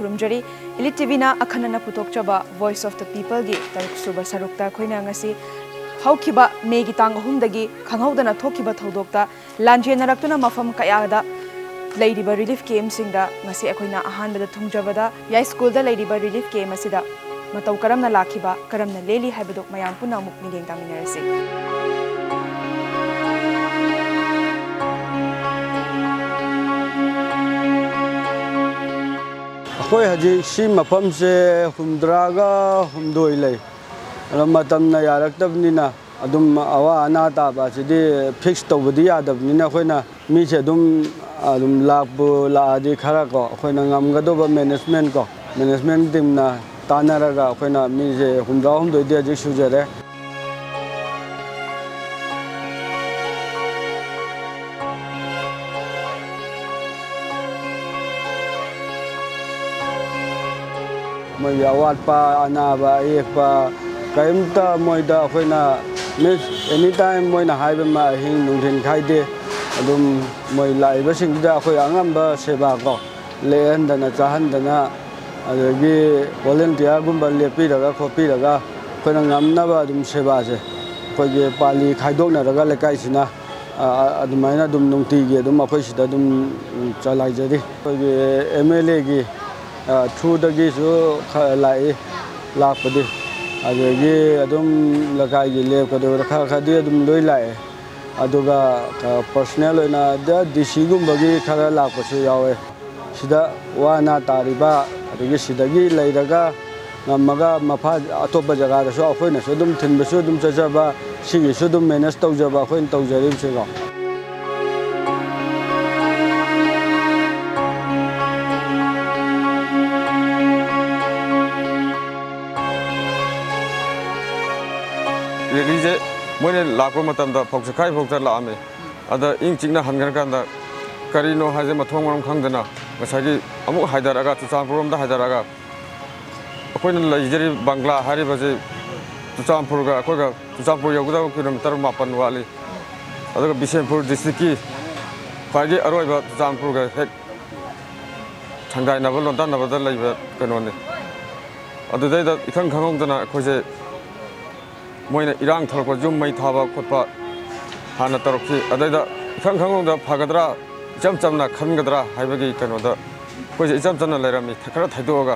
खुरुमजरी इलिट टीवीना अखनना पुथोकचबा वॉइस ऑफ द पीपल गी तारीख सुबह सरुकता खोइना ngasi हौखिबा मेगी तांग अहुमदगी खंगौदना थोखिबा थौदोकता लांजेनरक्तुना मफम कयादा लेडिबा रिलीफ कैम्प सिंगदा ngasi अखोइना अहानबदा थुंगजबदा याई स्कूलदा लेडिबा रिलीफ कैम्प असिदा मतौ करमना लाखिबा करमना लेली हाइबदो मयाम पुना मुक मिलेंग तामिनरसि अखोई हजी सी मफम से हुमद्रागा हुमदोई ले मतमना यारक्तबनिना अदुम अवा अना ताबा सिदि फिक्स तौबदि यादबनिना अखोइना मी से अदुम लाकबु लादि खरा को अखोइना ngamgadoba management टीमना तानारगा अखोइना मी से हुमद्रा हुमदोई दि हजी सुजरे मैं अवाटपा अनाबा एकपा कईमता मोइदा अखोइना मिस एनी टाइम मोइना हाइबमा हिंग नुंथिन खाइदे अदुम मोइ लाइबसिंगदा अखोइ अंगम्बा सेवा को लेहनदना चाहनदना अदगी वॉलंटियर गुम्बा लेपिरगा खोपिरगा अखोइना ngamnaba अदुम सेवासे अखोइगे पाली खाइदोकनरगा लेकाइसिना अदुमाइना अदुम नुंतिगे अदुम अखोइसिदा अदुम चलाइजरी अखोइगे एमएलए गी थ्रूदगीसु लापदे अदगी अदुम लकाइगी लेपकदो खदी अदुम लोइ लाए अदुगा पर्सनल ओइना डीसी गुम्बगी खरा लापसु यावे सिदा वाना तारिबा अदगी सिदगी लैरगा ngammaga mafa atopa jaga da so akhoi na so dum thinba so dum chajaba sigi so dum manage tawjaba akhoi tawjari se ga Release मोने लाको मतमदा फौसखाई फौसर लामे अदा इंग चिंगना हनगरकांदा करिनो हाजे मथोंग मरम खंगदना मसागी अमुक हायदरागा तुचांपुरमदा हायदरागा अखोइना लैजरी बंगला हारिबजे तुचांपुरगा अखोइगा तुचांपुर यौगदा किलोमीटर 8 वाली अदुगा बिशेनपुर डिस्ट्रिक्ट की फागे अरोइबा तुचांपुरगा हेक थंगाइनाबा लोंदानबदा लैबा कनोने अदुदैदा इखंग खंगौदना अखोइजे मोइना इरांग थलको जुम मै थाबा खोपा हाना तरखि अदैदा इखंग खंगौदा फागदरा इचम चमना खनगदरा हाइबगी कनोदा कोइजे इचम चमना लैरामि थखरा थाइदोगा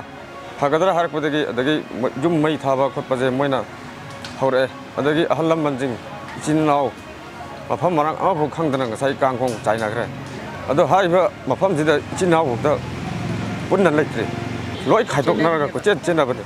फागदरा हारपदगी अदगी जुम मै थाबा खोपजे मोइना हौरे अदगी अहल लमनजिंग चिननाव मफम मरंग अमबु खंगदना गसाइ कांगखों चाइनाग्रे अदो हाइबा मफम जिदा चिननाव बुदा पुन्ना लैत्रि लोइ खाइदोकनागा को चेनाबदे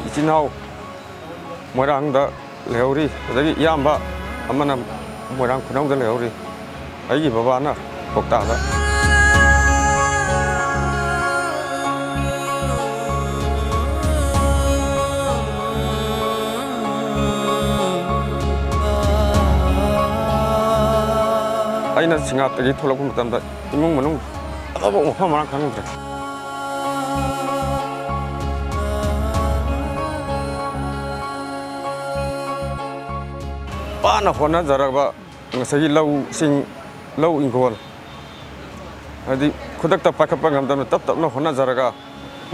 इचिनाव मोरांगदा लेहौरी अदगी इयाम्बा अमना मोरांग खुनांगदा लेहौरी अइगी बाबाना कोक्तादा अइना सिंगातगी थोलकु मतमदा इमुंग मनुंग अबो मफा मरांग खंगद्रे पाना होना Jarba ngasi lau sing lau ingol adi khudak ta pakapa ngamdam tap tap na hona jaraga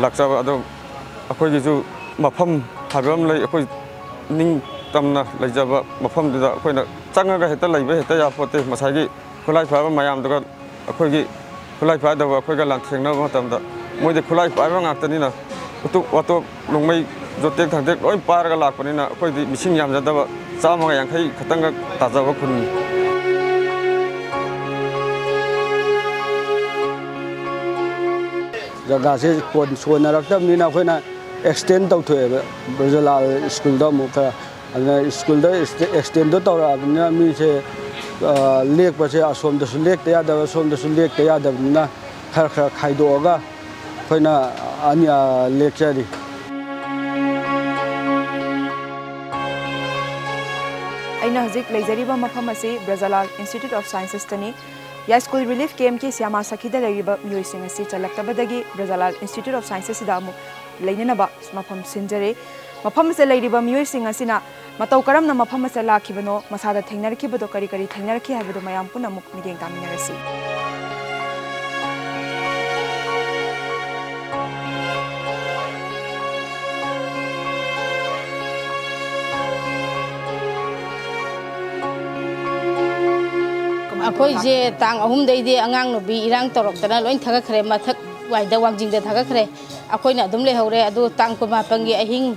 lakchaba adom akoi gi ju mafam thabam lai akoi ning tamna laijaba mafam da akoi na changaga heta laiba heta ya pote masagi khulai phaba mayam da akoi gi khulai pha da akoi ga lan thengna matam da moi de khulai pha ba ngaktani na utu wato longmai jotek thangdek loi par ga lakpani na akoi di mising yam jadaba Chama यांखै खतंगा ताजाबा खुन जगह से कोन सोनरक्तबनिना अखोइना extend तौथोएबा Brajlal school दा मुखा अना school दा extend दो तौराबनिना मी से लेकपसे असोम दसु लेकते यादब असोम दसु लेकते यादबनिना खर खर खाइदोगा अखोइना अनिया लेक्चरी अना हजिक लेजरीबा मफम असी ब्रजलाल इंस्टीट्यूट ऑफ साइंसेस तनी ꯌꯥꯏ ꯁ꯭ꯀꯨꯜ ꯔꯤꯂꯤꯐ ꯀꯦꯝꯞꯀꯤ ꯁ꯭ꯌꯥꯃꯥ ꯁꯈꯤꯗ ꯂꯩꯔꯤꯕ ꯃꯤꯑꯣꯏꯁꯤꯡ ꯑꯁꯤ ꯆꯜꯂꯛꯇꯕꯗꯒꯤ ꯕ꯭ꯔꯖꯥꯂꯥꯜ ꯏꯟꯁꯇꯤꯇ꯭ꯌꯨꯠ ꯑꯣꯐ ꯁꯥꯏꯟꯁ ꯑꯁꯤꯗ ꯑꯃꯨꯛ ꯂꯩꯅꯅꯕ ꯃꯐꯝ ꯁꯤꯟꯖꯔꯦ ꯃꯐꯝ ꯑꯁꯤꯗ ꯂꯩꯔꯤꯕ ꯃꯤꯑꯣꯏꯁꯤꯡ ꯑꯁꯤꯅ ꯃꯇꯧ ꯀꯔꯝꯅ ꯃꯐꯝ ꯑꯁꯤꯗ ꯂꯥꯛꯈꯤꯕꯅꯣ ꯃꯁꯥꯗ ꯊꯦꯡꯅꯔꯛꯈꯤꯕꯗꯣ ꯀꯔꯤ ꯀꯔꯤ ꯊꯦꯡꯅꯔꯛꯈꯤ ꯍꯥꯏꯕꯗꯣ ꯃꯌꯥꯝ ꯄꯨꯟꯅ ꯑꯃꯨꯛ ꯃꯤꯠꯌꯦꯡ ꯇꯥꯃꯤꯟꯅꯔꯁꯤ ꯑꯩꯈꯣꯏꯁꯦ ꯇꯥꯡ 3ꯗꯩꯗꯤ ꯑꯉꯥꯡ ꯅꯨꯕꯤ ꯏꯔꯥꯡ ꯇꯧꯔꯛꯇꯅ ꯂꯣꯏ ꯊꯥꯒꯠꯈ꯭ꯔꯦ ꯃꯊꯛ ꯋꯥꯏꯗ ꯋꯥꯡꯖꯤꯡꯗ ꯊꯥꯒꯠꯈ꯭ꯔꯦ ꯑꯩꯈꯣꯏꯅ ꯑꯗꯨꯝ ꯂꯩꯍꯧꯔꯦ ꯑꯗꯨ ꯇꯥꯡ 19ꯒꯤ ꯑꯍꯤꯡ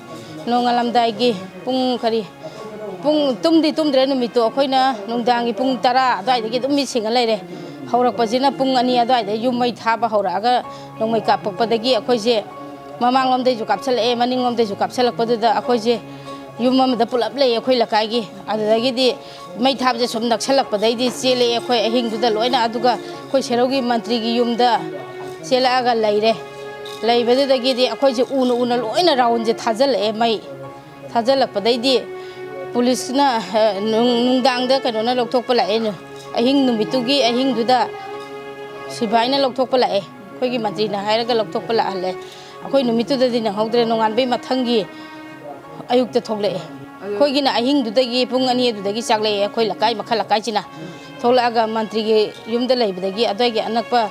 ꯅꯣꯡꯉꯥꯜꯂꯝꯗꯥꯏꯒꯤ ꯄꯨꯡ ꯇꯨꯝꯗ꯭ꯔꯦ ꯅꯨꯃꯤꯠꯇꯣ ꯑꯩꯈꯣꯏꯅ ꯅꯨꯡꯗꯥꯡꯒꯤ ꯄꯨꯡ 10 ꯑꯗꯨꯋꯥꯏꯗꯒꯤ ꯑꯗꯨꯝ ꯃꯤꯠ ꯁꯤꯡꯉ ꯂꯩꯔꯦ ꯍꯧꯔꯛꯄꯁꯤꯅ ꯄꯨꯡ 2 ꯑꯗꯨꯋꯥꯏꯗ ꯌꯨꯝ ꯃꯩ ꯊꯥꯕ ꯍꯧꯔꯛꯑꯒ ꯅꯣꯡꯃꯩ ꯀꯥꯞꯄꯛꯄꯗꯒꯤ ꯑꯩꯈꯣꯏꯁꯦ ꯃꯃꯥꯡꯂꯣꯝꯗꯩꯁꯨ ꯀꯥꯞꯁꯜꯂꯛꯑꯦ ꯃꯅꯤꯡꯂꯣꯝꯗꯩꯁꯨ ꯀꯥꯞꯁꯜꯂꯛꯄꯗꯨꯗ ꯑꯩꯈꯣꯏꯁꯦ ꯌꯨꯝ ꯑꯃꯗ ꯄꯨꯂꯞ ꯂꯩ ꯑꯩꯈꯣꯏ ꯂꯩꯀꯥꯏꯒꯤ ꯑꯗꯨꯗꯒꯤꯗꯤ ꯃꯩ ꯊꯥꯕꯁꯦ ꯁꯨꯝ ꯅꯛꯁꯜꯂꯛꯄꯗꯩꯗꯤ ꯆꯦꯜꯂꯛꯑꯦ ꯑꯩꯈꯣꯏ ꯑꯍꯤꯡꯗꯨꯗ ꯂꯣꯏꯅ ꯑꯗꯨꯒ ꯑꯩꯈꯣꯏ ꯁꯦꯔꯧꯒꯤ ꯃꯟꯇ꯭ꯔꯤꯒꯤ ꯌꯨꯝꯗ ꯆꯦꯜꯂꯛꯑꯒ ꯂꯩꯔꯦ ꯂꯩꯕꯗꯨꯗꯒꯤꯗꯤ ꯑꯩꯈꯣꯏꯁꯦ ꯎꯅ ꯂꯣꯏꯅ ꯔꯥꯎꯟꯁꯦ ꯊꯥꯖꯤꯜꯂꯛꯑꯦ ꯃꯩ ꯊꯥꯖꯤꯜꯂꯛꯄꯗꯩꯗꯤ ꯄꯨꯂꯤꯁꯅ ꯅꯨꯡꯗꯥꯡꯗ ꯀꯩꯅꯣꯅ ꯂꯧꯊꯣꯛꯄ ꯂꯥꯛꯑꯦ ꯑꯍꯤꯡ ꯅꯨꯃꯤꯠꯇꯨꯒꯤ ꯑꯍꯤꯡꯗꯨꯗ ꯁꯤꯐꯥꯏꯅ ꯂꯧꯊꯣꯛꯄ ꯂꯥꯛꯑꯦ ꯑꯩꯈꯣꯏꯒꯤ ꯃꯟꯇ꯭ꯔꯤꯅ ꯍꯥꯏꯔꯒ ꯂꯧꯊꯣꯛꯄ ꯂꯥꯛꯍꯜꯂꯦ ꯑꯩꯈꯣꯏ ꯅꯨꯃꯤꯠꯇꯨꯗꯗꯤ ꯅꯪꯍꯧꯗ꯭ꯔꯦ ꯅꯣꯡꯉꯥꯟꯕꯩ ꯃꯊꯪꯒꯤ ꯑꯌꯨꯛꯇ ꯊꯣꯛꯂꯛꯑꯦ ꯑꯩꯈꯣꯏꯒꯤꯅ ꯑꯍꯤꯡꯗꯨꯗꯒꯤ ꯄꯨꯡ 2 ꯑꯗꯨꯗꯒꯤ ꯆꯥꯛꯂꯛꯑꯦ ꯑꯩꯈꯣꯏ ꯂꯩꯀꯥꯏ ꯃꯈꯜ ꯂꯩꯀꯥꯏꯁꯤꯅ ꯊꯣꯛꯂꯛꯑꯒ ꯃꯟꯇ꯭ꯔꯤꯒꯤ ꯌꯨꯝꯗ ꯂꯩꯕꯗꯒꯤ ꯑꯗꯨꯋꯥꯏꯒꯤ ꯑꯅꯛꯄ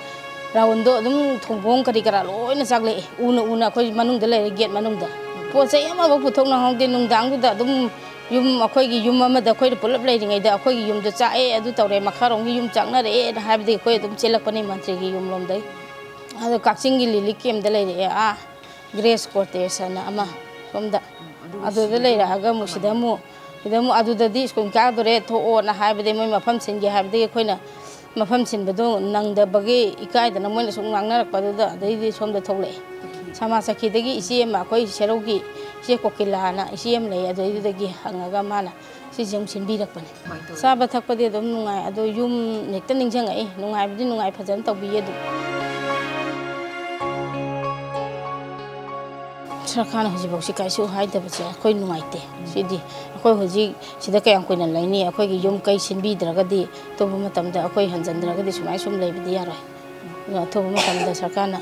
ꯔꯥꯎꯟꯗꯣ ꯑꯗꯨꯝ ꯊꯣꯡꯕꯣꯡ ꯀꯔꯤ ꯀꯔꯥ ꯂꯣꯏꯅ ꯆꯥꯛꯂꯛꯑꯦ ꯎꯅ ꯑꯩꯈꯣꯏ ꯃꯅꯨꯡꯗ ꯂꯩꯔꯦ ꯒꯦꯠ ꯃꯅꯨꯡꯗ ꯄꯣꯠ ꯆꯩ ꯑꯃꯐꯥꯎ ꯄꯨꯊꯣꯛꯅꯍꯧꯗꯦ ꯅꯨꯡꯗꯥꯡꯗꯨꯗ ꯑꯗꯨꯝ ꯑꯩꯈꯣꯏꯒꯤ ꯌꯨꯝ ꯑꯃꯗ ꯑꯩꯈꯣꯏꯅ ꯄꯨꯂꯞ ꯂꯩꯔꯤꯉꯩꯗ ꯑꯩꯈꯣꯏꯒꯤ ꯌꯨꯝꯗꯣ ꯆꯥꯛꯑꯦ ꯑꯗꯨ ꯇꯧꯔꯦ ꯃꯈꯥꯔꯣꯝꯒꯤ ꯌꯨꯝ ꯆꯥꯛꯅꯔꯛꯑꯦꯅ ꯍꯥꯏꯕꯗꯤ ꯑꯩꯈꯣꯏ ꯑꯗꯨꯝ ꯆꯦꯜꯂꯛꯄꯅꯤ ꯃꯟꯇ꯭ꯔꯤꯒꯤ ꯌꯨꯝꯂꯣꯝꯗꯩ ꯑꯗꯣ ꯀꯛꯆꯤꯡꯒꯤ ꯂꯤꯂꯤ ꯀꯦꯝꯞꯗ ꯂꯩꯔꯛꯑꯦ ꯒ꯭ꯔꯦꯁ ꯀꯣꯔꯇꯦꯖ ꯑꯅ ꯑꯃ ꯁꯣꯝꯗ ꯑꯗꯨꯗ ꯂꯩꯔꯛꯑꯒ ꯑꯃꯨꯛ ꯁꯤꯗ ꯑꯃꯨꯛ ꯑꯗꯨꯗꯗꯤ ꯁ꯭ꯀꯨꯜ ꯀꯥꯗꯣꯔꯦ ꯊꯣꯛꯑꯣꯅ ꯍꯥꯏꯕꯗꯤ ꯃꯣꯏ ꯃꯐꯝ ꯁꯤꯟꯒꯦ ꯍꯥꯏꯕꯗꯒꯤ ꯑꯩꯈꯣꯏꯅ ꯃꯐꯝ ꯁꯤꯟꯕꯗꯣ ꯅꯪꯗꯕꯒꯤ ꯏꯀꯥꯏꯗꯅ ꯃꯣꯏꯅ ꯁꯨꯝ ꯉꯥꯡꯅꯔꯛꯄꯗꯨꯗ ꯑꯗꯩꯗꯤ ꯁꯣꯝꯗ ꯊꯣꯛꯂꯛꯑꯦ ꯁꯃꯥ ꯁꯈꯤꯗꯒꯤ ꯏꯆꯦ ꯑꯃ ꯑꯩꯈꯣই ꯁꯦꯔꯧꯒꯤ ꯏꯆꯦ ꯀꯣꯀꯤꯂꯥꯅ ꯏꯆꯦ ꯑꯃ ꯂꯩ ꯑꯗꯨꯗꯒꯤ ꯍꯪꯉꯒ ꯃꯥꯅ ꯁꯤꯁꯦ ꯑꯃꯨꯛ ꯁꯤꯟꯕꯤꯔꯛꯄꯅꯦ ꯆꯥꯕ ꯊꯛꯄꯗꯤ ꯑꯗꯨꯝ ꯅꯨꯡꯉꯥꯏ ꯑꯗꯣ ꯌꯨꯝ ꯍꯦꯛꯇ ꯅꯤꯡꯁꯤꯡꯉꯛꯏ ꯅꯨꯡꯉꯥꯏꯕꯗꯤ ꯅꯨꯡꯉꯥꯏ ꯐꯖꯅ ꯇꯧꯕꯤꯌꯦ ꯑꯗꯨꯝ ꯁꯔꯀꯥꯔꯅ ꯍꯧꯖꯤꯛꯐꯥꯎꯁꯤ ꯀꯩꯁꯨ ꯍꯥꯏꯗꯕꯁꯦ ꯑꯩꯈꯣꯏ ꯅꯨꯡꯉꯥꯏꯇꯦ ꯁꯤꯗꯤ ꯑꯩꯈꯣꯏ ꯍꯧꯖꯤꯛ ꯁꯤꯗ ꯀꯌꯥꯝ ꯀꯨꯏꯅ ꯂꯩꯅꯤ ꯑꯩꯈꯣꯏꯒꯤ ꯌꯨꯝ ꯀꯩ ꯁꯤꯟꯕꯤꯗ꯭ꯔꯒꯗꯤ ꯑꯇꯣꯞꯄ ꯃꯇꯝꯗ ꯑꯩꯈꯣꯏ ꯍꯟꯖꯤꯟꯗ꯭ꯔꯒꯗꯤ ꯁꯨꯃꯥꯏꯅ ꯁꯨꯝ ꯂꯩꯕꯗꯤ ꯌꯥꯔꯣꯏ ꯑꯗꯨꯅ ꯑꯊꯨꯕ ꯃꯇꯝꯗ ꯁꯔꯀꯥꯔꯅ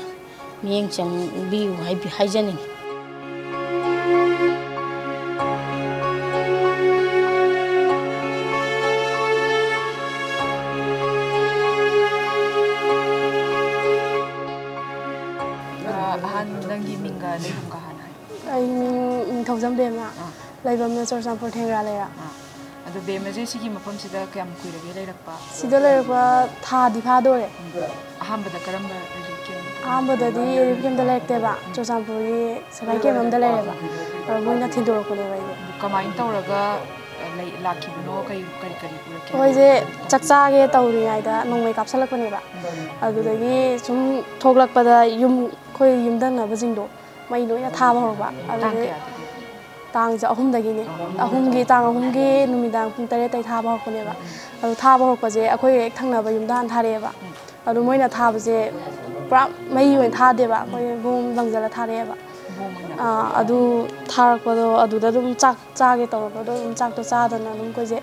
ꯃꯤꯠꯌꯦꯡ ꯆꯪꯕꯤꯌꯨ ꯍꯥꯏꯖꯅꯤꯡꯉꯤ ꯑꯍꯥꯟ ꯅꯪꯒꯤ ꯃꯤꯡꯒ ꯂꯩꯐꯝꯒ ꯍꯥꯟꯅ ꯍꯥꯏ ꯑꯩ ꯅꯤꯡꯊꯧꯖꯝ ꯕꯦꯝꯃ ꯂꯩꯐꯝꯅ ꯆꯨꯔꯆꯥꯟꯄꯨꯔ ꯊꯦꯡꯒ꯭ꯔꯥ ꯂꯩꯔꯛ ꯑꯗꯣ ꯕꯦꯝꯃꯁꯦ ꯁꯤꯒꯤ ꯃꯐꯝꯁꯤꯗ ꯀꯌꯥꯝ ꯀꯨꯏꯔꯒꯦ ꯂꯩꯔꯛꯄ ꯁꯤꯗ ꯂꯩꯔꯛꯄ ꯊꯥꯗꯤ ꯐꯥꯗꯣꯔꯦ ꯑꯍꯥꯟꯕꯗ ꯀꯔꯝꯕ ꯔꯤꯂꯤꯐ ꯀꯦꯝꯞ ꯑꯍꯥꯟꯕꯗꯗꯤ ꯔꯤꯂꯤꯐ ꯀꯦꯝꯞꯇ ꯂꯩꯔꯛꯇꯦꯕ ꯆꯨꯔꯆꯥꯟꯄꯨꯔꯒꯤ ꯁꯉꯥꯏ ꯀꯦꯝꯞ ꯑꯃꯗ ꯂꯩꯔꯦꯕ ꯃꯣꯏꯅ ꯊꯤꯟꯗꯣꯔꯛꯄꯅꯦꯕ ꯑꯩꯁꯦ ꯀꯃꯥꯏꯅ ꯇꯧꯔꯒ ꯂꯥꯛꯈꯤꯕꯅꯣ ꯀꯔꯤ ꯄꯨꯔꯛꯀꯦ ꯑꯩꯈꯣꯏꯁꯦ ꯆꯥꯛ ꯆꯥꯒꯦ ꯇꯧꯔꯤꯉꯩꯗ ꯅꯣꯡꯃꯩ ꯀꯥꯞꯁꯜꯂꯛꯄꯅꯦꯕ ꯑꯗꯨꯗꯒꯤ ꯁꯨꯝ ꯊꯣꯛꯂꯛꯄꯗ ꯑꯩꯈꯣই ꯌꯨꯝꯊꯪꯅꯕꯁꯤꯡꯗꯣ ꯃꯩ ꯂꯣꯏꯅ ꯊꯥꯕ ꯍꯧꯔꯛꯄ ꯑꯗꯨꯗꯒꯤ ꯇꯥꯡꯁꯦ 3ꯗꯒꯤꯅꯦ ꯇꯥꯡ 3ꯒꯤ ꯅꯨꯃꯤꯗꯥꯡ ꯄꯨꯡ 8ꯇꯩ ꯊꯥꯕ ꯍꯧꯔꯛꯄꯅꯦꯕ ꯑꯗꯨ ꯊꯥꯕ ꯍꯧꯔꯛꯄꯁꯦ ꯑꯩꯈꯣꯏ ꯍꯦꯛ ꯊꯪꯅꯕ ꯌꯨꯝꯗ ꯍꯥꯟꯅ ꯊꯥꯔꯛꯑꯦꯕ ꯑꯗꯨ ꯃꯣꯏꯅ ꯊꯥꯕꯁꯦ ꯄꯨꯔꯥ ꯃꯩ ꯑꯣꯏꯅ ꯊꯥꯗꯦꯕ ꯑꯩꯈꯣꯏ ꯕꯣꯝ ꯂꯪꯖꯜꯂ ꯊꯥꯔꯛꯑꯦꯕ ꯑꯗꯨ ꯊꯥꯔꯛꯄꯗꯣ ꯑꯗꯨꯗ ꯑꯗꯨꯝ ꯆꯥꯛ ꯆꯥꯒꯦ ꯇꯧꯔꯛꯄꯗꯣ ꯑꯗꯨꯝ ꯆꯥꯛꯇꯣ ꯆꯥꯗꯅ ꯑꯗꯨꯝ ꯑꯩꯈꯣꯏꯁꯦ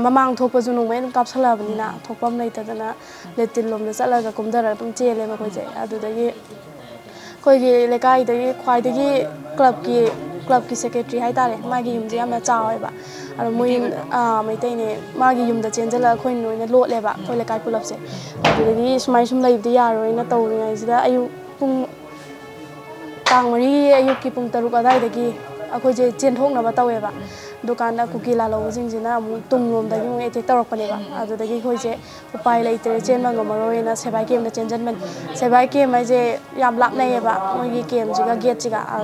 ꯃꯃꯥꯡ ꯊꯣꯛꯄꯁꯨ ꯅꯣꯡꯃꯩ ꯑꯗꯨꯝ ꯀꯥꯞꯁꯜꯂꯛꯑꯕꯅꯤꯅ ꯊꯣꯛꯐꯝ ꯂꯩꯇꯗꯅ ꯂꯦꯇꯤꯟ ꯂꯣꯝꯗ ꯆꯠꯂꯒ ꯀꯨꯝꯊꯔꯒ ꯑꯗꯨꯝ ꯆꯦꯜꯂꯦꯕ ꯑꯩꯈꯣꯏꯁꯦ ꯑꯗꯨꯗꯒꯤ ꯑꯩꯈꯣꯏꯒꯤ ꯂꯩꯀꯥꯏꯗꯒꯤ ꯈ꯭ꯋꯥꯏꯗꯒꯤ ꯀ꯭ꯂꯕꯀꯤ ꯁꯦꯀ꯭ꯔꯦꯇ꯭ꯔꯤ ꯍꯥꯏꯇꯥꯔꯦ ꯃꯥꯒꯤ ꯌꯨꯝꯁꯦ ꯌꯥꯝꯅ ꯆꯥꯎꯋꯦꯕ ꯑꯗꯣ ꯃꯣꯏ ꯃꯩꯇꯩꯅꯦ ꯃꯥꯒꯤ ꯌꯨꯝꯗ ꯆꯦꯟꯖꯜꯂꯒ ꯑꯩꯈꯣꯏꯅ ꯂꯣꯏꯅ ꯂꯣꯠꯂꯦꯕ ꯑꯩꯈꯣꯏ ꯂꯩꯀꯥꯏ ꯄꯨꯂꯞꯁꯦ ꯑꯗꯨꯗꯒꯤ ꯁꯨꯃꯥꯏꯅ ꯁꯨꯝ ꯂꯩꯕꯗꯤ ꯌꯥꯔꯣꯏꯅ ꯇꯧꯔꯤꯉꯩꯁꯤꯗ ꯇꯥꯡ 4ꯒꯤ ꯑꯌꯨꯛꯀꯤ ꯄꯨꯡ 6 ꯑꯗꯨꯋꯥꯏꯗꯒꯤ ꯑꯩꯈꯣꯏꯁꯦ ꯆꯦꯟꯊꯣꯛꯅꯕ ꯇꯧꯋꯦꯕ ꯗꯨꯀꯥꯟꯗ ꯀꯨꯀꯤ ꯂꯥꯂꯧꯕꯁꯤꯡꯁꯤꯅ ꯑꯃꯨꯛ ꯇꯨꯡꯂꯣꯝꯗꯒꯤ ꯑꯃꯨꯛ ꯑꯦꯇꯦꯛ ꯇꯧꯔꯛꯄꯅꯦꯕ ꯑꯗꯨꯗꯒꯤ ꯑꯩꯈꯣꯏꯁꯦ ꯎꯄꯥꯏ ꯂꯩꯇ꯭ꯔꯦ ꯆꯦꯟꯕ ꯉꯝꯃꯔꯣꯏꯅ ꯁꯦꯕꯥꯏ ꯀꯦꯝꯞꯇ ꯆꯦꯟꯁꯤꯟꯕꯅꯤ ꯁꯦꯕꯥꯏ ꯀꯦꯝꯞ ꯍꯥꯏꯁꯦ ꯌꯥꯝ ꯂꯥꯞꯅꯩꯌꯦꯕ ꯃꯣꯏꯒꯤ ꯀꯦꯝꯞꯁꯤꯒ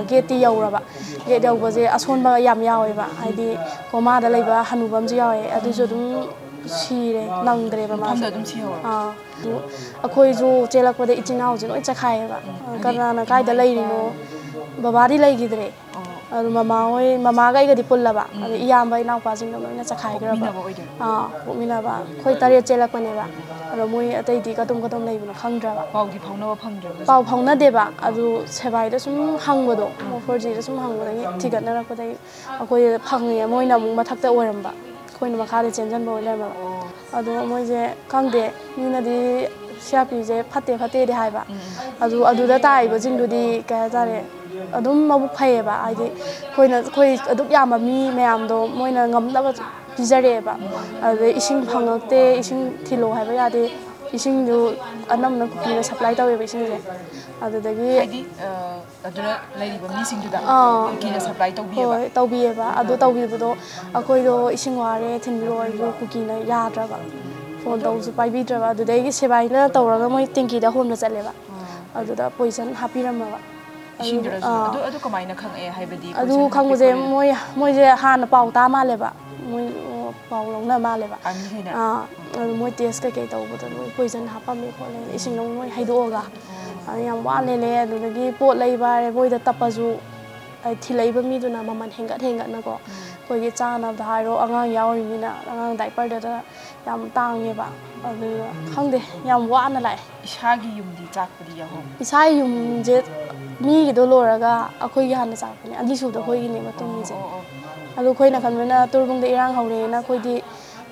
ꯒꯦꯠꯇꯤ ꯌꯧꯔꯕ ꯒꯦꯠ ꯌꯧꯕꯁꯦ ꯑꯁꯣꯟꯕ ꯌꯥꯝ ꯌꯥꯎꯋꯦꯕ ꯍꯥꯏꯗꯤ ꯀꯣꯃꯥꯗ ꯂꯩꯕ ꯍꯅꯨꯕ ꯑꯃꯁꯨ ꯌꯥꯎꯋꯦ ꯑꯗꯨꯁꯨ ꯑꯗꯨꯝ ꯁꯤꯔꯦ ꯅꯪꯗ꯭ꯔꯦꯕ ꯃꯥꯁꯦ ꯑꯩꯈꯣꯏꯁꯨ ꯆꯦꯜꯂꯛꯄꯗ ꯏꯆꯤꯟ ꯏꯅꯥꯎꯁꯦ ꯂꯣꯏ ꯆꯈꯥꯏꯌꯦꯕ ꯀꯅꯥꯅ ꯀꯥꯏꯗ ꯂꯩꯔꯤꯅꯣ ꯕꯕꯥꯗꯤ ꯂꯩꯈꯤꯗ꯭ꯔꯦ ꯑꯗꯨ ꯃꯃꯥꯒ ꯑꯩꯒꯗꯤ ꯄꯨꯜꯂꯕ ꯑꯗꯨ ꯏꯌꯥꯝꯕ ꯏꯅꯥꯎꯄꯥꯁꯤꯡꯗꯣ ꯂꯣꯏꯅ ꯆꯈꯥꯏꯈ꯭ꯔꯕ ꯄꯣꯛꯃꯤꯟꯅꯕ ꯑꯩꯈꯣꯏ 8 ꯆꯦꯜꯂꯛꯄꯅꯦꯕ ꯑꯗꯣ ꯃꯣꯏ ꯑꯇꯩꯗꯤ ꯀꯗꯣꯝ ꯂꯩꯕꯅꯣ ꯈꯪꯗ꯭ꯔꯕ ꯄꯥꯎꯗꯤ ꯐꯥꯎꯅꯕ ꯐꯪꯗ꯭ꯔꯕ ꯄꯥꯎ ꯐꯥꯎꯅꯗꯦꯕ ꯑꯗꯨ ꯁꯦꯕꯥꯏꯗ ꯁꯨꯝ ꯍꯪꯕꯗꯣ 4Gꯗ ꯁꯨꯝ ꯍꯪꯕꯗꯒꯤ ꯊꯤꯒꯠꯅꯔꯛꯄꯗꯒꯤ ꯑꯩꯈꯣꯏ ꯐꯪꯉꯦ ꯃꯣꯏꯅ ꯑꯃꯨꯛ ꯃꯊꯛꯇ ꯑꯣꯏꯔꯝꯕ ꯑꯩꯈꯣꯏꯅ ꯃꯈꯥꯗ ꯆꯦꯟꯁꯤꯟꯕ ꯑꯣꯏ ꯂꯩꯔꯝꯃꯕ ꯑꯗꯣ ꯃꯣꯏꯁꯦ ꯈꯪꯗꯦ ꯃꯤꯅꯗꯤ CRPꯁꯦ ꯐꯠꯇꯦ ꯐꯠꯇꯦꯗꯤ ꯍꯥꯏꯕ ꯑꯗꯨꯗ ꯇꯥꯔꯤꯕꯁꯤꯡꯗꯨꯗꯤ ꯀꯩ ꯍꯥꯏꯇꯥꯔꯦ ꯑꯗꯨꯝ ꯃꯕꯨꯛ ꯐꯩꯌꯦꯕ ꯍꯥꯏꯗꯤ ꯑꯩꯈꯣꯏ ꯑꯗꯨꯛ ꯌꯥꯝꯕ ꯃꯤ ꯃꯌꯥꯝꯗꯣ ꯃꯣꯏꯅ ꯉꯝꯅꯕ ꯄꯤꯖꯔꯛꯑꯦꯕ ꯑꯗꯨꯗꯩ ꯏꯁꯤꯡ ꯐꯪꯉꯛꯇꯦ ꯏꯁꯤꯡ ꯊꯤꯜꯂꯣ ꯍꯥꯏꯕ ꯌꯥꯗꯦ ꯏꯁꯤꯡꯗꯨ ꯑꯅꯝꯕꯅ ꯀꯨꯀꯤꯅ ꯁꯄ꯭ꯂꯥꯏ ꯇꯧꯋꯦꯕ ꯏꯁꯤꯡꯁꯦ ꯑꯗꯨꯗꯒꯤ ꯍꯥꯏꯗꯤ ꯑꯗꯨꯅ ꯂꯩꯔꯤꯕ ꯃꯤꯁꯤꯡꯗꯨꯗ ꯀꯨꯀꯤꯅ ꯁꯄ꯭ꯂꯥꯏ ꯇꯧꯕꯤꯌꯦꯕ ꯍꯣꯏ ꯇꯧꯕꯤꯌꯦꯕ ꯑꯗꯨ ꯇꯧꯕꯤꯕꯗꯣ ꯑꯩꯈꯣꯏꯗꯣ ꯏꯁꯤꯡ ꯋꯥꯔꯦ ꯊꯤꯟꯕꯤꯔꯛꯑꯣ ꯑꯩꯁꯨ ꯀꯨꯀꯤꯅ ꯌꯥꯗ꯭ꯔꯕ ꯐꯣꯟ ꯇꯧꯕꯁꯨ ꯄꯥꯏꯕꯤꯗ꯭ꯔꯕ ꯑꯗꯨꯗꯒꯤ ꯁꯦꯕꯥꯏꯅ ꯇꯧꯔꯒ ꯃꯣꯏ ꯇꯦꯡꯀꯤꯗ ꯍꯣꯟꯕ ꯆꯠꯂꯦꯕ ꯑꯗꯨꯗ ꯄꯣꯏꯖꯟ ꯍꯥꯞꯄꯤꯔꯝꯃꯕ ꯏꯁꯤꯡꯗꯨꯗꯁꯨ ꯑꯗꯨ ꯀꯃꯥꯏꯅ ꯈꯪꯉꯛꯑꯦ ꯍꯥꯏꯕꯗꯤ ꯑꯗꯨ ꯄꯣꯏꯖꯟ ꯍꯥꯞꯄꯦ ꯈꯪꯕꯁꯦ ꯈꯣꯠꯂꯦ ꯃꯣꯏꯁꯦ ꯍꯥꯟꯅ ꯄꯥꯎ ꯇꯥ ꯃꯥꯜꯂꯦꯕ ꯃꯣꯏ ꯄꯥꯎ ꯂꯧꯅ ꯃꯥꯜꯂꯦꯕ ꯑꯥꯔꯃꯤꯈꯩꯅ ꯑꯗꯨ ꯃꯣꯏ ꯇꯦꯁ ꯀꯩꯀꯩ ꯇꯧꯕꯗ ꯃꯣꯏ ꯄꯣꯏꯖꯟ ꯍꯥꯞꯄꯝꯃꯦ ꯈꯣꯠꯂꯦ ꯏꯁꯤꯡ ꯑꯃꯨꯛ ꯃꯣꯏ ꯍꯩꯗꯣꯛꯑꯒ ꯌꯥꯝ ꯋꯥꯅꯦꯂꯦ ꯑꯗꯨꯗꯒꯤ ꯄꯣꯠ ꯂꯩꯕ ꯍꯥꯏꯔꯦ ꯃꯣꯏꯗ ꯇꯞꯄꯁꯨ ꯊꯤꯜꯂꯛꯏꯕ ꯃꯤꯗꯨꯅ ꯃꯃꯜ ꯍꯦꯟꯒꯠꯅꯀꯣ ꯑꯩꯈꯣꯏꯒꯤ ꯆꯥꯅꯕꯗ ꯍꯥꯏꯔꯣ ꯑꯉꯥꯡ ꯌꯥꯎꯔꯤꯕꯅꯤ나 ꯑꯉꯥꯡ ꯗꯥꯏꯄꯔꯗꯨꯗ ꯌꯥꯝ ꯇꯥꯡꯉꯦꯕ ꯑꯗꯨꯅ ꯈꯪꯗꯦ ꯌꯥꯝ ꯋꯥꯅ ꯂꯥꯛꯑꯦ ꯏꯁꯥꯒꯤ ꯌꯨꯝꯗꯤ ꯆꯥꯛꯄꯗꯤ ꯌꯥꯎꯍꯧꯕ ꯏꯁꯥꯒꯤ ꯌꯨꯝꯁꯦ ꯃꯤꯒꯤꯗꯣ ꯂꯣꯏꯔꯒ ꯑꯩꯈꯣꯏꯒꯤ ꯍꯥꯟꯅ ꯆꯥꯛꯄꯅꯦ ꯑꯅꯤꯁꯨꯕꯗ ꯑꯩꯈꯣꯏꯒꯤꯅꯦꯕ ꯇꯨꯝꯃꯤꯁꯦ ꯑꯗꯨ ꯑꯩꯈꯣꯏꯅ ꯈꯟꯕꯅ ꯇꯣꯔꯕꯨꯡꯗ ꯏꯔꯥꯡ ꯍꯧꯔꯦꯅ ꯑꯩꯈꯣꯏꯗꯤ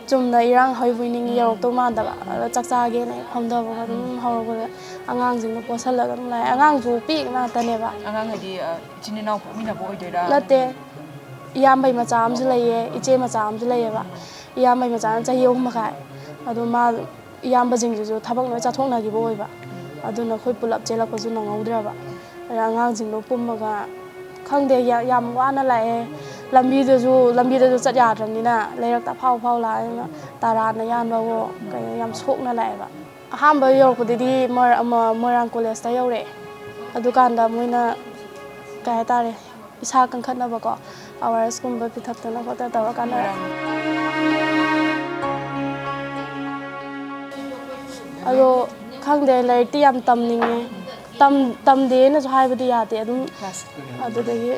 ꯆꯨꯝꯅ ꯏꯔꯥꯡ ꯍꯧꯕꯣꯏꯅꯤꯡꯉꯤ ꯌꯧꯔꯛꯇꯧ ꯃꯥꯟꯗꯕ ꯑꯗ ꯆꯥꯛ ꯆꯥꯒꯦꯅ ꯐꯝꯊꯕꯒ ꯑꯗꯨꯝ ꯍꯧꯔꯛꯄꯗ ꯑꯉꯥꯡꯁꯤꯡꯅ ꯄꯣꯠꯁꯜꯂꯒ ꯑꯗꯨꯝ ꯂꯥꯛꯑꯦ ꯑꯉꯥꯡꯁꯨ ꯄꯤꯛ ꯉꯥꯛꯇꯅꯦꯕ ꯑꯉꯥꯡ ꯍꯥꯏꯗꯤ ꯏꯆꯤꯟ ꯏꯅꯥꯎ ꯄꯣꯛꯃꯤꯟꯅꯕ ꯑꯣꯏꯗꯣꯏꯔꯥ ꯅꯠꯇꯦ ꯏꯌꯥꯝꯕꯩ ꯃꯆꯥ ꯑꯃꯁꯨ ꯂꯩꯌꯦ ꯏꯆꯦ ꯃꯆꯥ ꯑꯃꯁꯨ ꯂꯩꯌꯦꯕ ꯏꯌꯥꯝꯕꯩ ꯃꯆꯥꯅ ꯆꯍꯤ 3 ꯃꯈꯥꯏ ꯑꯗꯣ ꯃꯥ ꯏꯌꯥꯝꯕꯁꯤꯡꯁꯤꯁꯨ ꯊꯕꯛ ꯂꯣꯏ ꯆꯠꯊꯣꯛꯅꯈꯤꯕ ꯑꯣꯏꯕ ꯑꯗꯨꯅ ꯑꯩꯈꯣꯏ ꯄꯨꯂꯞ ꯆꯦꯜꯂꯛꯄꯁꯨ ꯅꯪꯍꯧꯗ꯭ꯔꯕ ꯑꯉꯥꯡꯁꯤꯡꯗꯣ ꯄꯨꯝꯃꯒ ꯈꯪꯗꯦ ꯌꯥꯝ ꯋꯥꯅ ꯂꯥꯛꯑꯦ ꯂꯝꯕꯤꯗꯁꯨ ꯆꯠ ꯌꯥꯗ꯭ꯔꯕꯅꯤꯅ ꯂꯩꯔꯛꯇ ꯐꯥꯎ ꯂꯥꯛꯑꯦꯅ ꯇꯔꯥꯅ ꯌꯥꯟꯕꯋꯣ ꯀꯩꯅꯣ ꯌꯥꯝ ꯁꯣꯛꯅ ꯂꯥꯛꯑꯦꯕ ꯑꯍꯥꯟꯕ ꯌꯧꯔꯛꯄꯗꯗꯤ ꯃꯣꯏꯔꯥꯡ ꯀꯣꯂꯦꯖꯇ ꯌꯧꯔꯛꯑꯦ ꯑꯗꯨꯀꯥꯟꯗ ꯃꯣꯏꯅ ꯀꯩ ꯍꯥꯏꯇꯥꯔꯦ ꯏꯁꯥ ꯀꯟꯈꯠꯅꯕꯀꯣ ꯑꯋꯥꯔꯦꯁꯀꯨꯝꯕ ꯄꯤꯊꯛꯇꯅ ꯈꯣꯠꯇꯅ ꯇꯧꯔꯀꯥꯟꯗ ꯑꯗꯣ ꯈꯪꯗꯦ ꯂꯥꯏꯔꯤꯛꯇꯤ ꯌꯥꯝ ꯇꯝꯅꯤꯡꯉꯦ ꯇꯝꯗꯦꯅꯁꯨ ꯍꯥꯏꯕꯗꯤ ꯌꯥꯗꯦ ꯑꯗꯨꯝ ꯑꯗꯨꯗꯒꯤ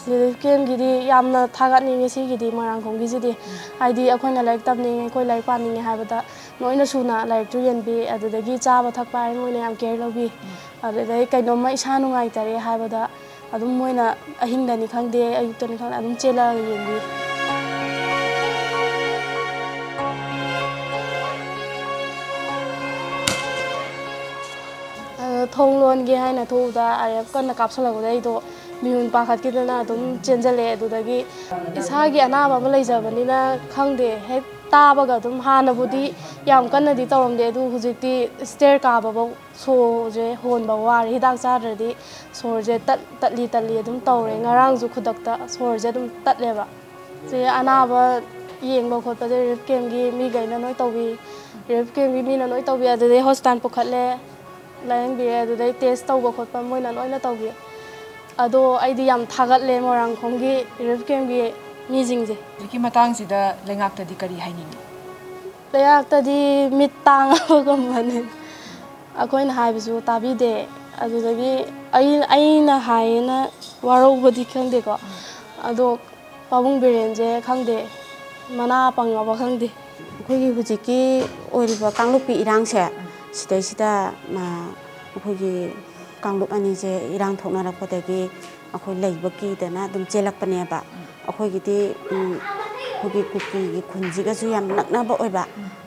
ꯔꯤꯂꯤꯐ ꯀꯦꯝꯞꯒꯤꯗꯤ ꯌꯥꯝꯅ ꯊꯥꯒꯠꯅꯤꯡꯉꯦ ꯁꯤꯒꯤꯗꯤ ꯃꯣꯏꯔꯥꯡꯈꯣꯝꯒꯤꯁꯤꯗꯤ ꯍꯥꯏꯗꯤ ꯑꯩꯈꯣꯏꯅ ꯂꯥꯏꯔꯤꯛ ꯇꯝꯅꯤꯡꯉꯦ ꯑꯩꯈꯣꯏ ꯂꯥꯏꯔꯤꯛ ꯄꯥꯅꯤꯡꯉꯦ ꯍꯥꯏꯕꯗ ꯂꯣꯏꯅ ꯁꯨꯅ ꯂꯥꯏꯔꯤꯛꯇꯨ ꯌꯦꯟꯕꯤ ꯑꯗꯨꯗꯒꯤ ꯆꯥꯕ ꯊꯛꯄ ꯍꯥꯏꯔ ꯃꯣꯏꯅ ꯌꯥꯝ ꯀꯦꯌꯔ ꯂꯧꯕꯤ ꯑꯗꯨꯗꯒꯤ ꯀꯩꯅꯣꯝꯃ ꯏꯁꯥ ꯅꯨꯡꯉꯥꯏꯇꯔꯦ ꯍꯥꯏꯕꯗ ꯑꯗꯨꯝ ꯃꯣꯏꯅ ꯑꯍꯤꯡꯗꯅꯤ ꯈꯪꯗꯦ ꯑꯌꯨꯛꯇꯅꯤ ꯈꯪꯗꯦ ꯑꯗꯨꯝ ꯆꯦꯜꯂꯛꯑꯒ ꯌꯦꯡꯕꯤ ꯊꯣꯡ ꯂꯣꯟꯒꯦ ꯍꯥꯏꯅ ꯊꯣꯛꯎꯗ RF ꯀꯟꯅ ꯀꯥꯞꯁꯤꯜꯂꯛꯄꯗ ꯑꯩꯗꯣ ꯃꯤꯍꯨꯟ ꯄꯥꯈꯠꯈꯤꯗꯅ ꯑꯗꯨꯝ ꯆꯦꯟꯁꯤꯜꯂꯛꯑꯦ ꯑꯗꯨꯗꯒꯤ ꯏꯁꯥꯒꯤ ꯑꯅꯥꯕ ꯑꯃ ꯂꯩꯖꯕꯅꯤꯅ ꯈꯪꯗे ꯍꯦꯛ ꯇꯥꯕꯒ ꯑꯗꯨꯝ ꯍꯥꯟꯅꯕꯨꯗꯤ ꯌꯥꯝ ꯀꯟꯅꯗꯤ ꯇꯧꯔꯝꯗꯦ ꯑꯗꯨ ꯍꯧꯖꯤꯛꯇꯤ ꯁ꯭ꯇꯦꯌꯔ ꯀꯥꯕꯐꯥꯎ ꯁꯣꯔꯁꯦ ꯍꯣꯟꯕ ꯋꯥꯔꯦ ꯍꯤꯗꯥꯛ ꯆꯥꯗ꯭ꯔꯗꯤ ꯁꯣꯔꯁꯦ ꯇꯠꯂꯤ ꯑꯗꯨꯝ ꯇꯧꯔꯦ ꯉꯔꯥꯡꯁꯨ ꯈꯨꯗꯛꯇ ꯁꯣꯔꯁꯦ ꯑꯗꯨꯝ ꯇꯠꯂꯦꯕ ꯁꯤ ꯑꯅꯥꯕ ꯌꯦꯡꯕ ꯈꯣꯠꯄꯗ ꯔꯤꯂꯤꯐ ꯀꯦꯝꯞꯒꯤ ꯃꯤꯈꯩꯅ ꯂꯣꯏ ꯇꯧꯕꯤ ꯔꯤꯂꯤꯐ ꯀꯦꯝꯞꯒꯤ ꯃꯤꯅ ꯂꯣꯏ ꯇꯧꯕꯤ ꯑꯗꯨꯗꯩ ꯍꯣꯁꯄꯤꯇꯥꯜ ꯄꯨꯈꯠꯂꯦ ꯂꯥꯏꯌꯦꯡꯕꯤꯔꯦ ꯑꯗꯨꯗꯩ ꯇꯦꯁ ꯇꯧꯕ ꯈꯣꯠꯄ ꯃꯣꯏꯅ ꯂꯣꯏꯅ ꯇꯧꯕꯤ ꯑꯗꯣ ꯑꯩꯗꯤ ꯌꯥꯝ ꯊꯥꯒꯠꯂꯦ ꯃꯣꯏꯔꯥꯡꯈꯣꯝꯒꯤ ꯔꯤꯂꯤꯐ ꯀꯦꯝꯞꯒꯤ ꯃꯤꯁꯤꯡꯁꯦ ꯍꯧꯖꯤꯛꯀꯤ ꯃꯇꯥꯡꯁꯤꯗ ꯂꯩꯉꯥꯛꯇꯗꯤ ꯀꯔꯤ ꯍꯥꯏꯅꯤꯡꯉꯤ ꯂꯩꯉꯥꯛꯇꯗꯤ ꯃꯤꯠ ꯇꯥꯡꯉꯕꯒꯨꯝꯕꯅꯦ ꯑꯩꯈꯣꯏꯅ ꯍꯥꯏꯕꯁꯨ ꯇꯥꯕꯤꯗꯦ ꯑꯗꯨꯗꯒꯤ ꯑꯩꯅ ꯍꯥꯏꯌꯦꯅ ꯋꯥꯔꯧꯕꯗꯤ ꯈꯪꯗꯦꯀꯣ ꯑꯗꯣ ꯄꯥꯕꯨꯡ ꯕꯤꯔꯦꯟꯁꯦ ꯈꯪꯗꯦ ꯃꯅꯥ ꯄꯪꯉꯕ ꯈꯪꯗꯦ ꯑꯩꯈꯣꯏꯒꯤ ꯍꯧꯖꯤꯛꯀꯤ ꯑꯣꯏꯔꯤꯕ ꯀꯥꯡꯂꯨꯞꯀꯤ ꯏꯔꯥꯡꯁꯦ ꯁꯤꯗꯩꯁꯤꯗ ꯑꯩꯈꯣꯏꯒꯤ ꯀꯥꯡꯂꯨꯞ ꯑꯅꯤꯁꯦ ꯏꯔꯥꯡ ꯊꯣꯛꯅꯔꯛꯄꯗꯒꯤ ꯑꯩꯈꯣꯏ ꯂꯩꯕ ꯀꯤꯗꯅ ꯑꯗꯨꯝ ꯆꯦꯜꯂꯛꯄꯅꯦꯕ ꯑꯩꯈꯣꯏꯒꯤꯗꯤ ꯑꯩꯈꯣꯏꯒꯤ ꯀꯨꯀꯤꯒꯤ ꯈꯨꯟꯁꯤꯒꯁꯨ ꯌꯥꯝ ꯅꯛꯅꯕ ꯑꯣꯏꯕ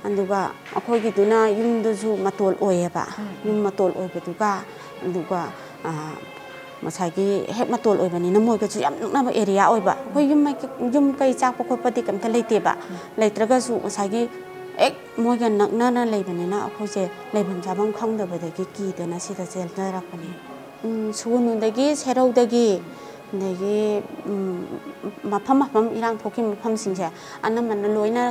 ꯑꯗꯨꯒ ꯑꯩꯈꯣꯏꯒꯤꯗꯨꯅ ꯌꯨꯝꯗꯨꯁꯨ ꯃꯇꯣꯜ ꯑꯣꯏꯌꯦꯕ ꯌꯨꯝ ꯃꯇꯣꯜ ꯑꯣꯏꯕꯗꯨꯒ ꯑꯗꯨꯒ ꯉꯁꯥꯏꯒꯤ ꯍꯦꯛ ꯃꯇꯣꯜ ꯑꯣꯏꯕꯅꯤꯅ ꯃꯣꯏꯒꯁꯨ ꯌꯥꯝ ꯅꯛꯅꯕ ꯑꯦꯔꯤꯌꯥ ꯑꯣꯏꯕ ꯑꯩꯈꯣꯏ ꯌꯨꯝ ꯀꯩ ꯆꯥꯛꯄ ꯈꯣꯠꯄꯗꯤ ꯀꯩꯝꯇ ꯂꯩꯇꯦꯕ ꯂꯩꯇ꯭ꯔꯒꯁꯨ ꯉꯁꯥꯏꯒꯤ ꯍꯦꯛ ꯃꯣꯏꯒ ꯅꯛꯅꯅ ꯂꯩꯕꯅꯤꯅ ꯑꯩꯈꯣꯏꯁꯦ ꯂꯩꯐꯝ ꯆꯥꯐꯝ ꯈꯪꯗꯕꯗꯒꯤ ꯀꯤꯗꯅ ꯁꯤꯗ ꯆꯦꯟꯊꯔꯛꯄꯅꯤ ꯁꯨꯒꯨꯅꯨꯗꯒꯤ ꯁꯦꯔꯧꯗꯒꯤ ꯑꯗꯒꯤ ꯃꯐꯝ ꯏꯔꯥꯡ ꯊꯣꯛꯈꯤꯕ ꯃꯐꯝꯁꯤꯡꯁꯦ ꯑꯅꯝꯕꯅ ꯂꯣꯏꯅ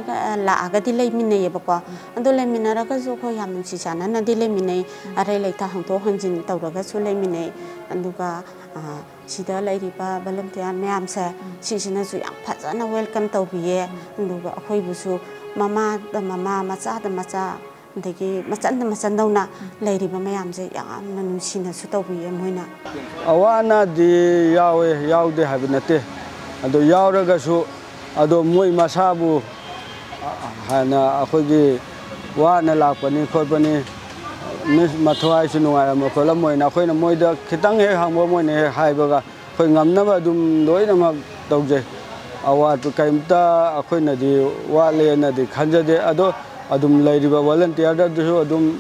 ꯂꯥꯛꯑꯒꯗꯤ ꯂꯩꯃꯤꯟꯅꯩꯌꯦꯕꯀꯣ ꯑꯗꯣ ꯂꯩꯃꯤꯟꯅꯔꯒꯁꯨ ꯑꯩꯈꯣꯏ ꯌꯥꯝ ꯅꯨꯡꯁꯤ ꯆꯥꯟꯅꯅꯗꯤ ꯂꯩꯃꯤꯟꯅꯩ ꯑꯔꯩ ꯂꯩꯇ ꯍꯪꯗꯣꯛ ꯍꯪꯖꯤꯟ ꯇꯧꯔꯒꯁꯨ ꯂꯩꯃꯤꯟꯅꯩ ꯑꯗꯨꯒ ꯁꯤꯗ ꯂꯩꯔꯤꯕ ꯚꯣꯂꯨꯟꯇꯤꯌꯥꯔ ꯃꯌꯥꯝꯁꯦ ꯁꯤꯁꯤꯅꯁꯨ ꯌꯥꯝ ꯐꯖꯅ ꯋꯦꯜꯀꯝ ꯇꯧꯕꯤꯌꯦ ꯑꯗꯨꯒ ꯑꯩꯈꯣꯏꯕꯨꯁꯨ ꯃꯃꯥꯗ ꯃꯃꯥ ꯃꯆꯥꯗ ꯃꯆꯥ ꯑꯗꯒꯤ ꯃꯆꯟꯗ ꯃꯆꯟꯗꯧꯅ ꯂꯩꯔꯤꯕ ꯃꯌꯥꯝꯁꯦ ꯌꯥꯝꯅ ꯅꯨꯡꯁꯤꯅꯁꯨ ꯇꯧꯕꯤꯌꯦ ꯃꯣꯏꯅ ꯑꯋꯥ ꯑꯅꯥꯗꯤ ꯌꯥꯎꯋꯦ ꯌꯥꯎꯗꯦ ꯍꯥꯏꯕ ꯅꯠꯇꯦ ꯑꯗꯣ ꯌꯥꯎꯔꯒꯁꯨ ꯑꯗꯣ ꯃꯣꯏ ꯃꯁꯥꯕꯨ ꯍꯥꯟꯅ ꯑꯩꯈꯣꯏꯒꯤ ꯋꯥꯅ ꯂꯥꯛꯄꯅꯤ ꯈꯣꯠꯄꯅꯤ ꯃꯊ꯭ꯋꯥꯏꯁꯨ ꯅꯨꯡꯉꯥꯏꯔꯝꯃꯣꯏ ꯈꯣꯠꯂꯝꯃꯣꯏꯅ ꯑꯩꯈꯣꯏꯅ ꯃꯣꯏꯗ ꯈꯤꯇꯪ ꯍꯦꯛ ꯍꯪꯕ ꯃꯣꯏꯅ ꯍꯦꯛ ꯍꯥꯏꯕꯒ ꯑꯩꯈꯣই ꯉꯝꯅꯕ ꯑꯗꯨꯝ ꯂꯣꯏꯅꯃꯛ ꯇꯧꯖꯩ ꯑꯋꯥꯠꯄ ꯀꯔꯤꯝꯇ ꯑꯩꯈꯣꯏꯅꯗꯤ ꯋꯥꯠꯂꯦꯅꯗꯤ ꯈꯟꯖꯗꯦ ꯑꯗꯣ adum lairiba volunteer da so adum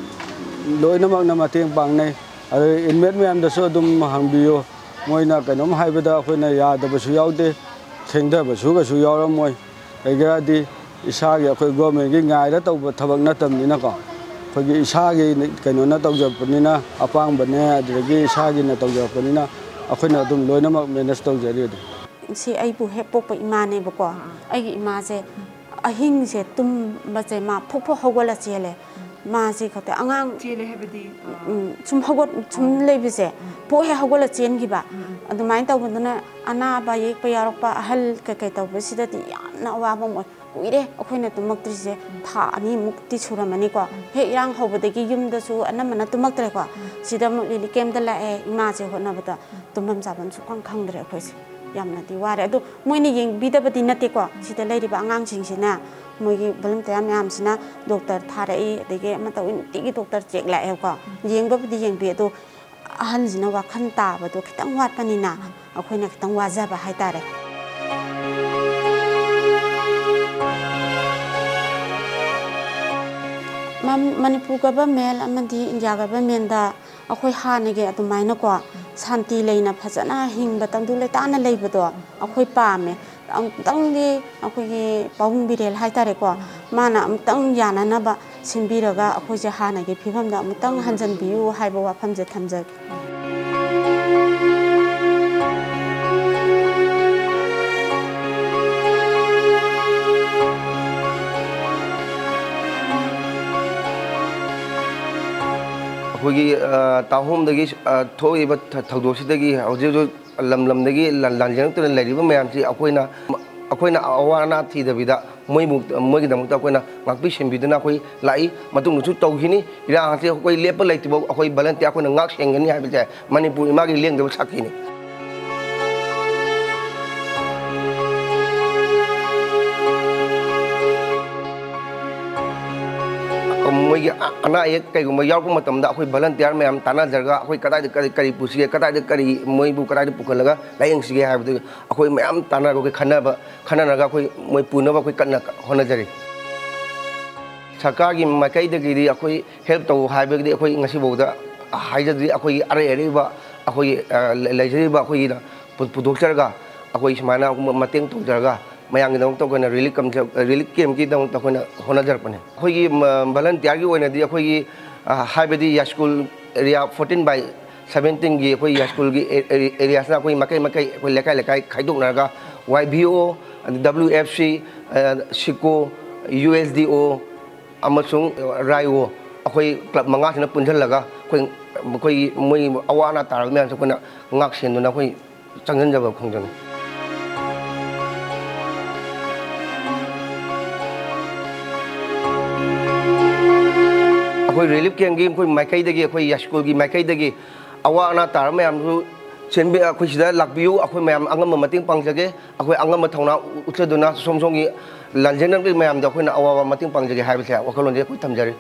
loinamak na mateng pangnai ade inmate myam da so adum hangbiyo moina kainom haibada khoina yada basu yaude thengda basu ga su yauram moi aigadi isagi akhoi government gi ngai da tawba thabak na tamnina ko khogi isagi kaino na tawjapnina apang bane adigi isagi na tawjapnina akhoina adum loinamak manage tawjari si ai bu he pok pa imane bako ai gi imase ahing se tum bache ma phok phok hogala chele ma si khate angang chele hebedi chum hogot chum lebise po he hogala chen gi ba adumain taw bunduna ana ba yek pa yarok pa ahal ka kai taw besida ti yamna wa ba mo kuire akhoina tumak tri se tha ani mukti suramani ko he irang hobadagi yum da su anamana tumak tre ko sida mo li kem da la e ima se hona bata tumam jaban su khang khang dre khoi se yamna ti ware adu moini yeng bidabati nate ko sida leiri ba angang sing sina moigi volunteer myam sina doctor tharai dege ma tawin tigi doctor check la e ko yeng ba bidi yeng bi adu ahan jina wa khan ta ba do khitang wat panina akhoina khitang waja ba hai tare Manipur government amadi India government da akhoi hanage adumaina ko santi leina phajana hingba tangdu le tana leibado akhoi pame amtangdi akhoi pawung birel haitare ko mana amtang yana na ba simbiraga akhoi je hanage phibamda amtang hanjan biu haiba wafam je thamjak Hogi tahum dagi thoi ba thagdosi dagi hoje lam dagi lanjang tu lari ba mayam si akoina awana thi da bida moi gi dam ta akoina ngakpi sembiduna akoi lai matung nu tau hini ira ati akoi lepa lai tibo akoi balante akoina ngak sengani ha bi Manipur imagi leng da sakini moigi ana ek kai guma yaw ko matam da khoi volunteer mayam tana jarga khoi kadai kari pusi kadai kari moi bu kadai pukalaga layeng sige ha bu khoi mayam tana ko khana ga khoi moi puna ba khoi kanna hona jari sarkar gi makai da gi khoi help to ha ba gi khoi ngasi bo da haija di khoi are ba khoi lejari ba khoi da pudok jarga khoi smana mateng to jarga mayang dong to kana relief kem ki dong to kana hona jar pane khoi gi volunteer gi oina di khoi gi haibedi ya school area 14/17 gi khoi ya school gi area na khoi makai khoi lekai khaidok na ga YBO WFC Siko USDO amasung RIO khoi club manga sina punjal laga khoi moi awana tar me so kana ngak sen na khoi changjan jaba khongjan khoi relief kem gi khoi makai dagi khoi ya school gi makai dagi awana tar me am su senbe khoi sida lakbiu khoi mayam angam mating pangjage khoi angam thongna utladuna somsong gi lanjenan gi mayam da khoi na awa mating pangjage haiba sa wakhalon je khoi thamjari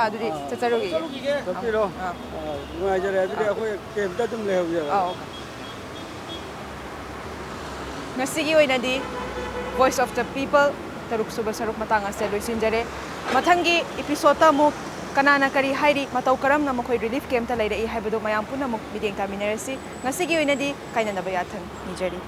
aduri chacharogi tapiro ngai jare aduri akhoi kem ta tum lehau ya ngasigi oinadi voice of the people taruk suba saruk matang ase loisinjare mathangi episode ta mu kanana kari hairi matau karam na makhoi relief camp ta leira I haibodo mayam puna mu mideng ta minerasi ngasigi oinadi kaina na bayathang nijari